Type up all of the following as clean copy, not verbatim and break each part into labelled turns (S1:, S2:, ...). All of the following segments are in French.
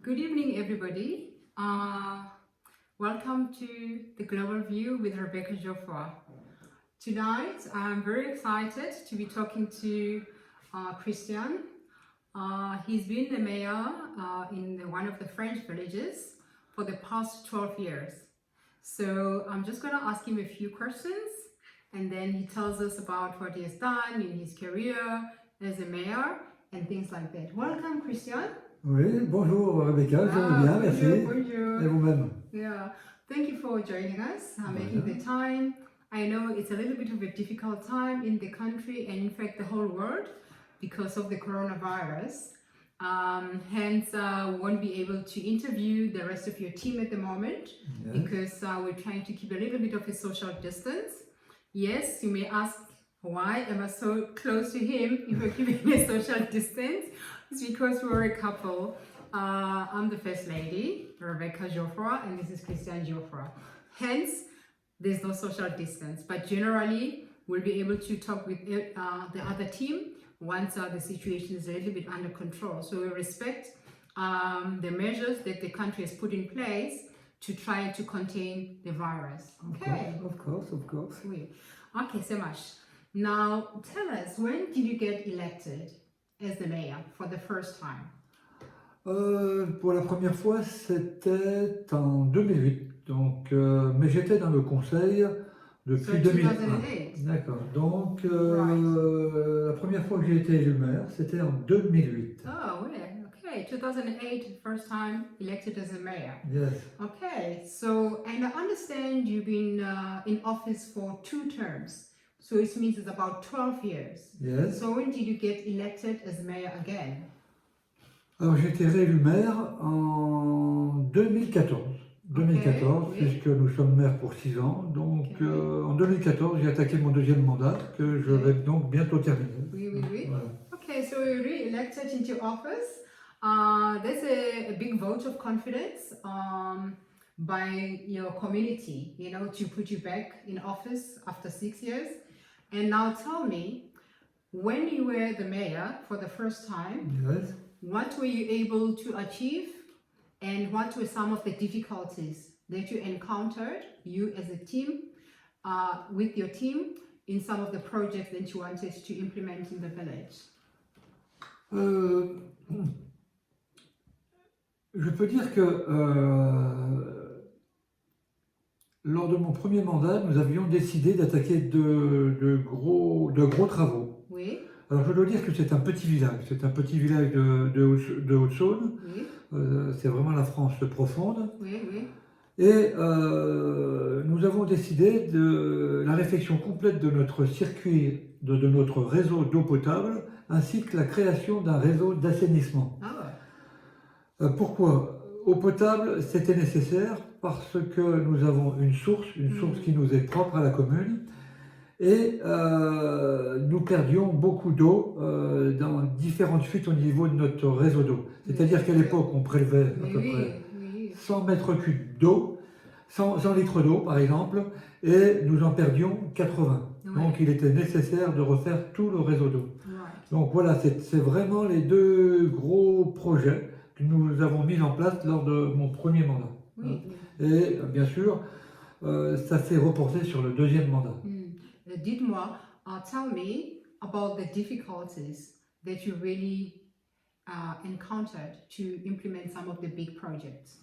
S1: Good evening, everybody. Welcome to the Global View with Rebecca Geoffroy. Tonight, I'm very excited to be talking to Christian. He's been the mayor in one of the French villages for the past 12 years. So I'm just going to ask him a few questions, and then he tells us about what he has done in his career as a mayor and things like that. Welcome, Christian.
S2: Oui, bonjour Rebecca, je vais bien, merci.
S1: Bonjour.
S2: Et vous-même?
S1: Yeah, thank you for joining us, making the
S2: Voilà.
S1: time. I know it's a little bit of a difficult time in the country and in fact the whole world because of the coronavirus. Hence, we won't be able to interview the rest of your team at the moment because we're trying to keep a little bit of a social distance. Yes, you may ask, why am I so close to him if we're keeping a social distance? It's because we're a couple. I'm the First Lady, Rebecca Geoffroy, and this is Christian Geoffroy. Hence, there's no social distance, but generally, we'll be able to talk with the other team once the situation is a little bit under control. So we respect the measures that the country has put in place to try to contain the virus. Okay?
S2: Of course.
S1: Oui. Okay, so much. Now, tell us, when did you get elected as the mayor for the first time?
S2: Pour la première fois, c'était en 2008. Donc, mais j'étais dans le conseil depuis 2001.
S1: 2008.
S2: D'accord. Donc,
S1: Right.
S2: la première fois que j'ai été élu maire, c'était en 2008.
S1: Oh, yeah. Okay. 2008, first time elected as a mayor.
S2: Yes.
S1: Okay. So, and I understand you've been in office for 2 terms. So it means it's about 12 years.
S2: Yes.
S1: So when did you get elected as mayor again?
S2: Alors, j'ai été réélu maire en 2014. 2014,
S1: oui.
S2: puisque nous sommes maires pour 6 ans. Donc, en 2014, j'ai attaqué mon deuxième mandat, que je vais donc bientôt terminer.
S1: Oui.
S2: Voilà.
S1: Okay, so you're re-elected into office. There's a big vote of confidence by your community, you know, to put you back in office after 6 years. And now tell me, when you were the mayor for the first time,
S2: Yes.
S1: what were you able to achieve and what were some of the difficulties that you encountered, you as a team, with your team, in some of the projects that you wanted to implement in the village?
S2: Je peux dire que lors de mon premier mandat, nous avions décidé d'attaquer de gros travaux.
S1: Oui.
S2: Alors je dois dire que c'est un petit village de Haute-Saône.
S1: Oui.
S2: C'est vraiment la France profonde.
S1: Oui.
S2: Et nous avons décidé de la réfection complète de notre circuit, de notre réseau d'eau potable, ainsi que la création d'un réseau d'assainissement.
S1: Ah.
S2: Pourquoi? Eau potable, c'était nécessaire parce que nous avons une source qui nous est propre à la commune, et nous perdions beaucoup d'eau dans différentes fuites au niveau de notre réseau d'eau. C'est-à-dire qu'à l'époque, on prélevait à peu près 100 mètres cubes d'eau, 100 litres d'eau par exemple, et nous en perdions 80. Donc il était nécessaire de refaire tout le réseau d'eau. Donc voilà, c'est vraiment les 2 gros projets que nous avons mis en place lors de mon premier mandat. Et bien sûr, ça s'est reporté sur le deuxième mandat.
S1: Dites-moi, tell me about the difficulties that you really encountered to implement some of the big projects.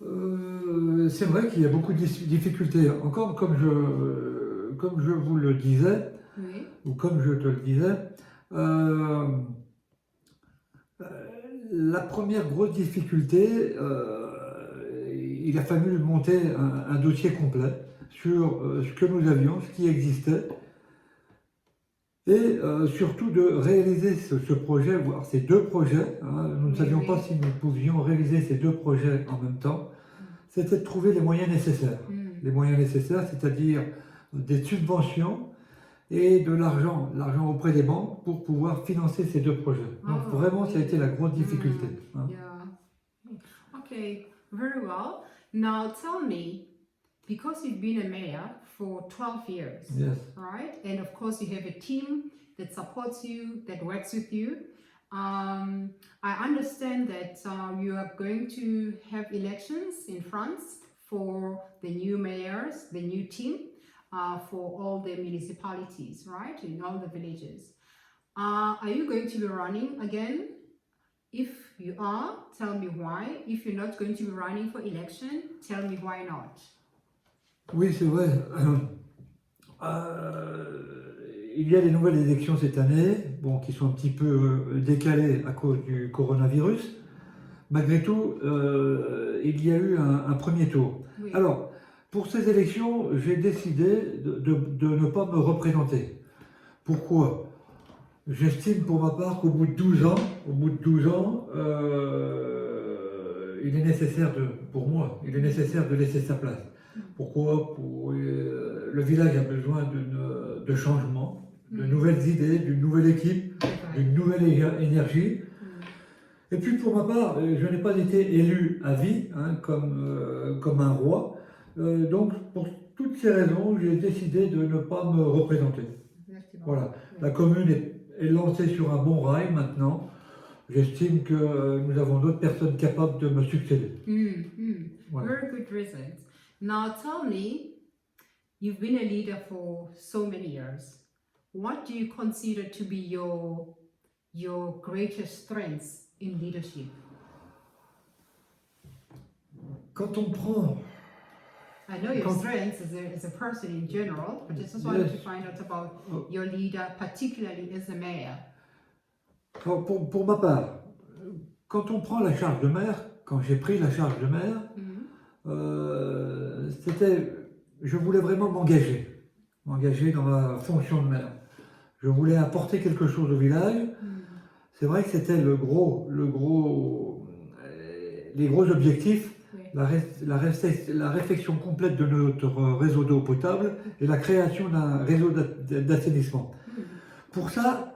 S2: C'est vrai qu'il y a beaucoup de difficultés. Encore, comme je vous le disais, ou comme je te le disais, la première grosse difficulté, il a fallu monter un dossier complet sur ce que nous avions, ce qui existait, et surtout de réaliser ce projet, voire ces 2 projets. Nous ne savions pas si nous pouvions réaliser ces 2 projets en même temps. C'était de trouver les moyens nécessaires. Les moyens nécessaires, c'est-à-dire des subventions et de l'argent auprès des banques pour pouvoir financer ces 2 projets. Donc vraiment, ça a été la grosse difficulté.
S1: Yeah. Okay, very well. Now tell me, because you've been a mayor for 12 years,
S2: Yes.
S1: right? And of course you have a team that supports you, that works with you. I understand that you are going to have elections in France for the new mayors, the new team, for all the municipalities, right, in all the villages. Are you going to be running again? If you are, tell me why. If you're not going to be running for election, tell me why not.
S2: Oui, c'est vrai. Il y a des nouvelles élections cette année, bon, qui sont un petit peu décalées à cause du coronavirus. Malgré tout, il y a eu un premier tour.
S1: Oui.
S2: Alors, pour ces élections, j'ai décidé de ne pas me représenter. Pourquoi? J'estime pour ma part qu'au bout de 12 ans, il est nécessaire pour moi, il est nécessaire de laisser sa place. Pourquoi? Le village a besoin de changement, de nouvelles idées, d'une nouvelle équipe, d'une nouvelle énergie. Et puis pour ma part, je n'ai pas été élu à vie, hein, comme un roi. Donc pour toutes ces raisons, j'ai décidé de ne pas me représenter. Voilà. La commune est lancée sur un bon rail maintenant. J'estime que nous avons d'autres personnes capables de me succéder. Voilà.
S1: Very good reasons. Now tell me, you've been a leader for so many years. What do you consider to be your greatest strengths in leadership?
S2: Quand on prend...
S1: I know your strengths as a person in general, but I just wanted to find out about your leader, particularly as a mayor.
S2: Pour ma part, quand on prend la charge de maire, quand j'ai pris la charge de maire, je voulais vraiment m'engager dans ma fonction de maire. Je voulais apporter quelque chose au village. C'est vrai que c'était les gros objectifs, la réfection complète de notre réseau d'eau potable et la création d'un réseau d'assainissement. Pour ça,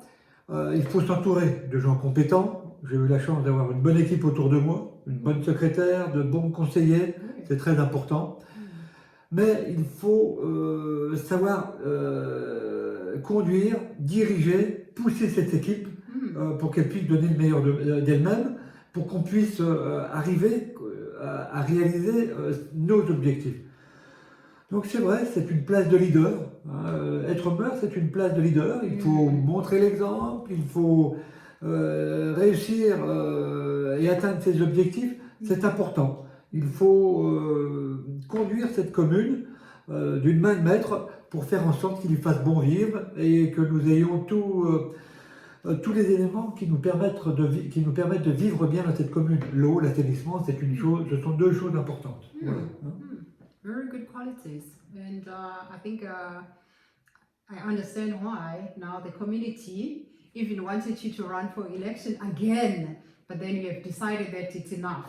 S2: il faut s'entourer de gens compétents. J'ai eu la chance d'avoir une bonne équipe autour de moi, une bonne secrétaire, de bons conseillers, c'est très important. Mais il faut savoir conduire, diriger, pousser cette équipe pour qu'elle puisse donner le meilleur d'elle-même, pour qu'on puisse arriver à réaliser nos objectifs. Donc c'est vrai, c'est une place de leader. Être maire, c'est une place de leader. Il faut montrer l'exemple, il faut réussir et atteindre ses objectifs. C'est important. Il faut conduire cette commune d'une main de maître pour faire en sorte qu'il y fasse bon vivre et que nous ayons tous les éléments qui nous permettent de vivre bien dans cette commune. L'eau, l'assainissement, ce sont deux choses importantes. Voilà.
S1: Very good qualities, and I think I understand why now the community even wanted you to run for election again, but then you have decided that it's enough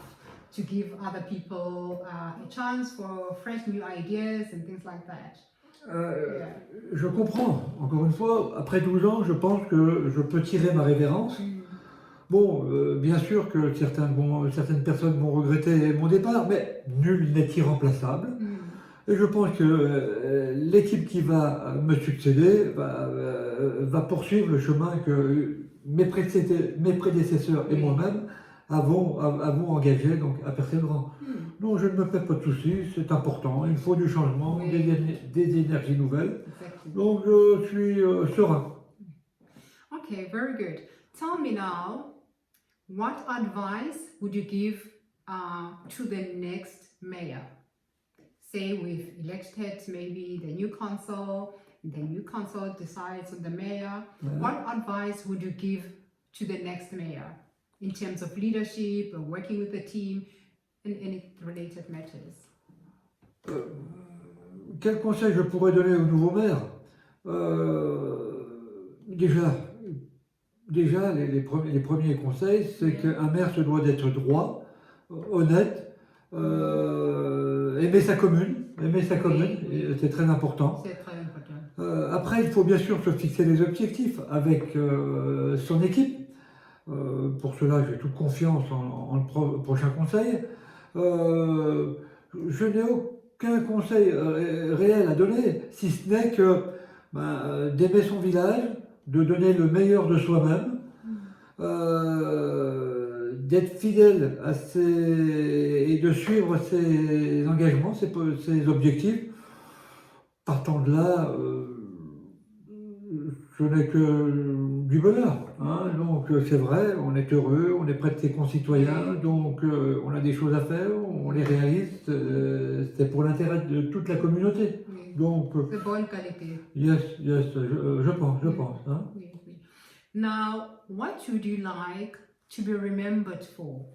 S1: to give other people a chance for fresh new ideas and things like that.
S2: Je comprends. Encore une fois, après 12 ans, je pense que je peux tirer ma révérence. Bon, bien sûr que certaines personnes vont regretter mon départ, mais nul n'est irremplaçable. Et je pense que l'équipe qui va me succéder va poursuivre le chemin que mes prédécesseurs et moi-même avons engagé donc à Persévérant. Non, je ne me fais pas de soucis, c'est important, il faut du changement, des énergies nouvelles.
S1: Exactly.
S2: Donc je suis serein.
S1: Okay, very good. Tell me now, what advice would you give to the next mayor? Say we've elected maybe the new council decides on the mayor. What advice would you give to the next mayor in terms of leadership or working with the team and any related matters?
S2: Quel conseil je pourrais donner au nouveau maire? Déjà les premiers conseils, c'est qu'un maire se doit d'être droit, honnête, aimer sa commune, c'est très important.
S1: C'est très important.
S2: Après, il faut bien sûr se fixer des objectifs avec son équipe. Pour cela, j'ai toute confiance en le prochain conseil. Je n'ai aucun conseil réel à donner, si ce n'est que d'aimer son village, de donner le meilleur de soi-même, d'être fidèle à et de suivre ses engagements, ses objectifs. Partant de là, ce n'est que du bonheur. Hein. Donc c'est vrai, on est heureux, on est près de ses concitoyens, donc on a des choses à faire, on les réalise, c'est pour l'intérêt de toute la communauté.
S1: Oui.
S2: Donc,
S1: C'est bonne qualité.
S2: yes, je pense. Hein.
S1: Oui, oui. Now, what would you like to be remembered for?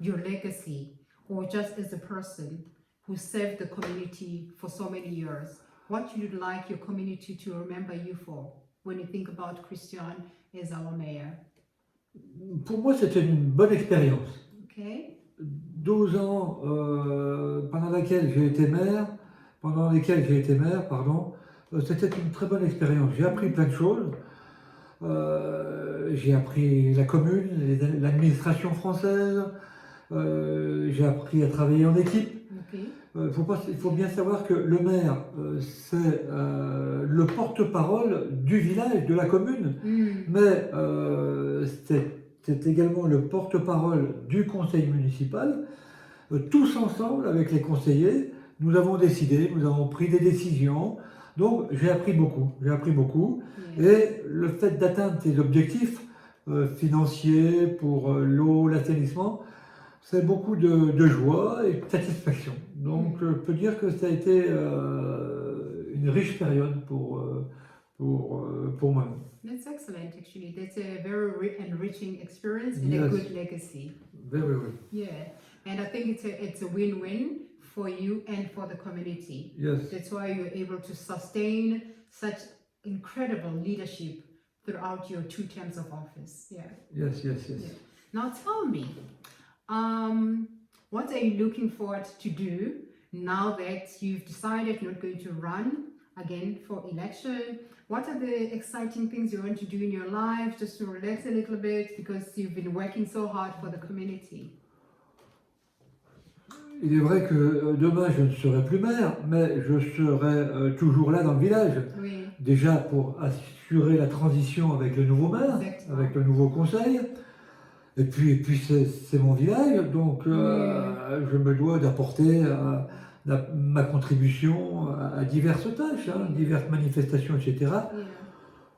S1: Your legacy, or just as a person who served the community for so many years? What would you like your community to remember you for when you think about Christian as our mayor?
S2: Pour moi, c'était une bonne expérience.
S1: Okay.
S2: 12 ans pendant lesquels j'ai été maire, c'était une très bonne expérience. J'ai appris plein de choses. J'ai appris la commune, l'administration française. J'ai appris à travailler en équipe.
S1: Okay.
S2: Il faut bien savoir que le maire, c'est le porte-parole du village, de la commune, mais c'est également le porte-parole du conseil municipal. Tous ensemble, avec les conseillers, nous avons décidé, nous avons pris des décisions. Donc j'ai appris beaucoup. Et le fait d'atteindre ces objectifs financiers pour l'eau, l'assainissement, c'est beaucoup de joie et de satisfaction. Donc, je peux dire que ça a été une riche période pour moi.
S1: That's excellent, actually. That's a very enriching experience and a
S2: Yes.
S1: good legacy.
S2: Very well.
S1: Yeah, and I think it's a win-win for you and for the community.
S2: Yes.
S1: That's why you're able to sustain such incredible leadership throughout your 2 terms of office. Yeah.
S2: Yes.
S1: Yeah. Now tell me, what are you looking forward to do now that you've decided you're not going to run again for election? What are the exciting things you want to do in your life just to relax a little bit because you've been working so hard for the community?
S2: Il est vrai que demain je ne serai plus maire, mais je serai toujours là dans le village.
S1: Oui.
S2: Déjà pour assurer la transition avec le nouveau maire,
S1: Exactement.
S2: avec le nouveau conseil. Et puis c'est mon village, donc je me dois d'apporter ma contribution à diverses tâches, hein, diverses manifestations, etc.
S1: Yeah.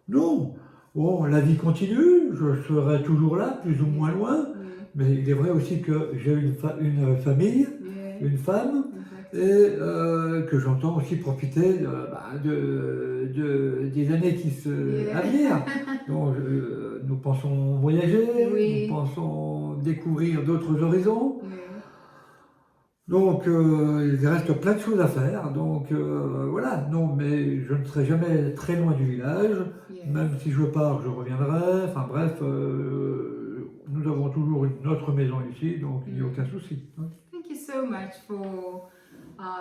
S2: Non, bon, la vie continue, je serai toujours là, plus ou moins loin, mais il est vrai aussi que j'ai une famille,
S1: Yeah.
S2: une femme,
S1: Exactly.
S2: et que j'entends aussi profiter des années à venir. Donc, nous pensons voyager,
S1: Oui.
S2: nous pensons découvrir d'autres horizons.
S1: Yeah.
S2: Donc, il reste plein de choses à faire. Donc, voilà, non, mais je ne serai jamais très loin du village.
S1: Yeah.
S2: Même si je pars, je reviendrai. Enfin bref, nous avons toujours une autre maison ici, donc il n'y a aucun souci. Hein.
S1: Thank you so much for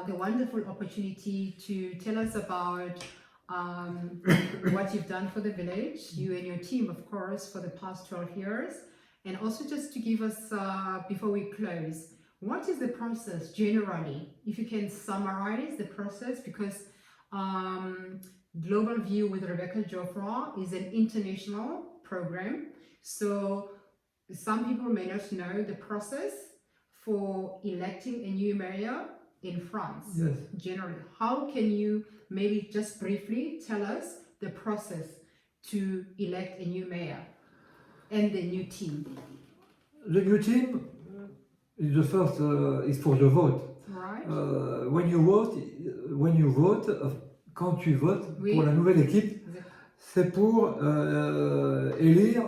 S1: the wonderful opportunity to tell us about what you've done for the village, you and your team, of course, for the past 12 years. And also just to give us, before we close, what is the process generally? If you can summarize the process, because Global View with Rebecca Geoffroy is an international program. So some people may not know the process for electing a new mayor in France.
S2: Yes.
S1: Generally, how can you maybe just briefly tell us the process to elect a new mayor and the new team?
S2: The new team is the first is for the vote.
S1: Right?
S2: When you vote, quand tu votes
S1: Oui.
S2: pour la nouvelle équipe, c'est pour élire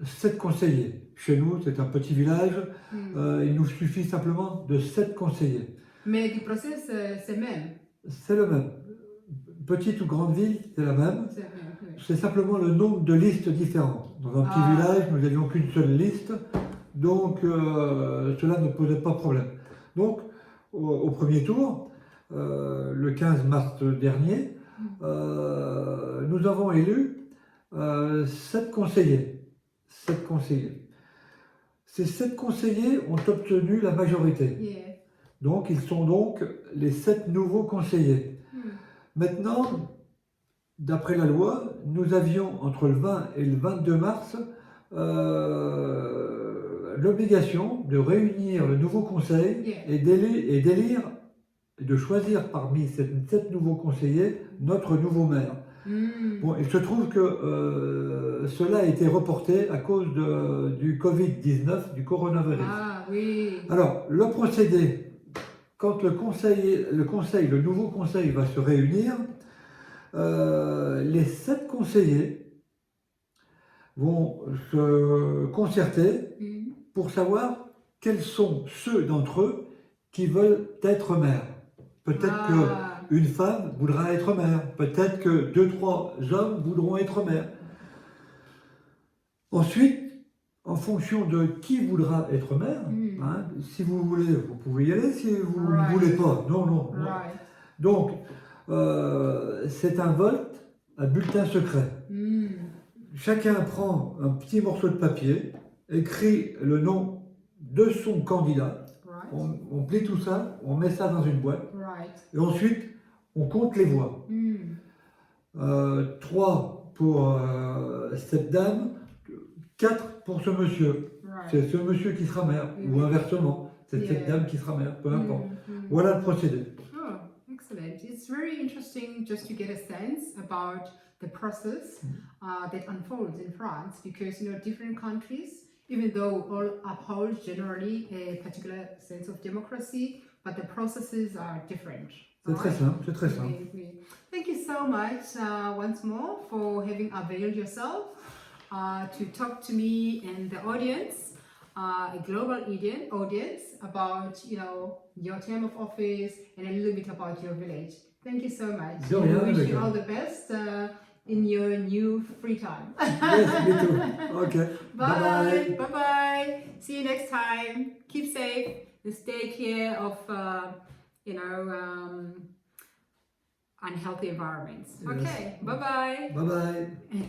S2: 7 conseillers. Chez nous, c'est un petit village. Il nous suffit simplement de 7 conseillers.
S1: Mais le process, c'est même.
S2: C'est le même. Petite ou grande ville, c'est la même.
S1: C'est même, oui.
S2: C'est simplement le nombre de listes différentes. Dans un petit
S1: Ah.
S2: village, nous n'avions qu'une seule liste. Donc, cela ne posait pas de problème. Donc, au premier tour, le 15 mars dernier, nous avons élu 7 conseillers. 7 conseillers. Ces 7 conseillers ont obtenu la majorité.
S1: Yeah.
S2: Donc, ils sont donc les 7 nouveaux conseillers. Maintenant, d'après la loi, nous avions entre le 20 et le 22 mars l'obligation de réunir le nouveau conseil
S1: Yeah.
S2: et d'élire, de choisir parmi ces 7 nouveaux conseillers notre nouveau maire.
S1: Mm.
S2: Bon, il se trouve que cela a été reporté à cause du Covid-19, du coronavirus.
S1: Ah oui.
S2: Alors, le procédé, quand le nouveau conseil va se réunir, les 7 conseillers vont se concerter
S1: Mm.
S2: pour savoir quels sont ceux d'entre eux qui veulent être maires. Peut-être
S1: Ah.
S2: qu'une femme voudra être maire, peut-être que 2-3 hommes voudront être maires. Ensuite, en fonction de qui voudra être maire,
S1: Mm.
S2: hein, si vous voulez, vous pouvez y aller, si vous ne
S1: Right.
S2: voulez pas, non, non. non.
S1: Right.
S2: Donc, c'est un vote à bulletin secret.
S1: Mm.
S2: Chacun prend un petit morceau de papier, écrit le nom de son candidat,
S1: Right.
S2: on plie tout ça, on met ça dans une boîte,
S1: Right.
S2: et ensuite, on compte les voix.
S1: Mm.
S2: 3 pour cette dame, 4 pour ce monsieur.
S1: Right.
S2: C'est ce monsieur qui sera maire, ou inversement, c'est cette
S1: Yeah.
S2: dame qui sera maire, peu importe.
S1: Mm. Mm.
S2: Voilà le procédé.
S1: Oh, excellent. It's very interesting just to get a sense about the process that unfolds in France because, different countries, even though all uphold generally a particular sense of democracy, but the processes are different.
S2: C'est très
S1: right?
S2: simple, c'est très simple.
S1: Oui, oui. Thank you so much once more for having availed yourself to talk to me and the audience, a global audience about your term of office and a little bit about your village. Thank you so much.
S2: De rien,
S1: I wish you
S2: Rebecca.
S1: all the best in your new free time.
S2: Yes, me too. Okay.
S1: Bye. Bye bye. See you next time. Keep safe and stay clear of unhealthy environments.
S2: Yes.
S1: Okay. Bye bye.
S2: Bye bye.